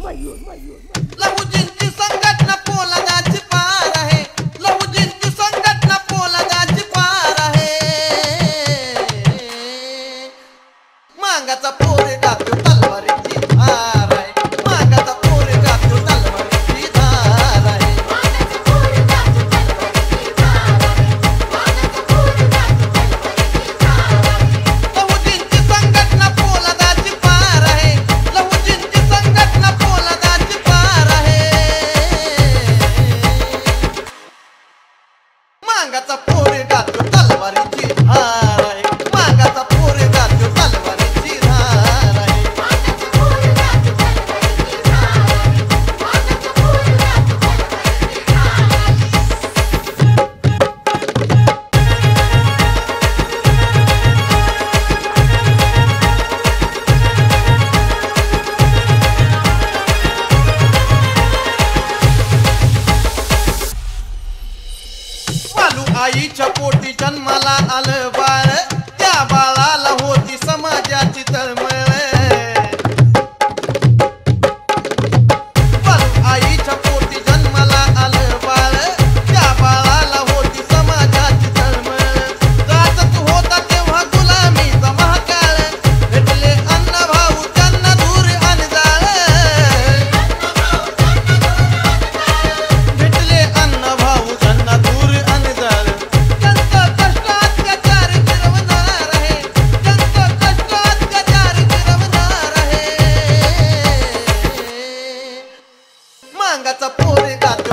लहुजींची संघटना पोलादाची पार आहे. लहुजींची संघटना पोलादाची पार आहे. मांगाचा पोरगा तो तलवारीची धार आहे. मांगाचा पोरगा तो तलवारीची धार आहे. लहुजींची संघटना पोलादाची पार आहे. लहुजींची संघटना पोलादाची पार आहे. मांगाचा पोरगा तो तलवारीची धार आहे. मांगाचा पोरगा तो तलवारीची धार आहे. बालू आईच्या पोटी जन्माला आलं बाळ. त्या बाळाला होती समाजाची तळमळ. बालू आईच्या पोटी जन्माला आलं बाळ. त्या बाळाला होती समाजाची तळमळ. गाजत होता तेव्हा गुलामीचा महाकाळ. भेटले अण्णा भाऊ त्यांना दूर अनजाळ. भेटले अण्णा भाऊ त्यांना दूर अनजाळ. त्यांचं कष्ट अत्याचार फिरवणार आहे. त्यांचं कष्ट अत्याचार फिरवणार आहे. मांगाचा पोरगा तो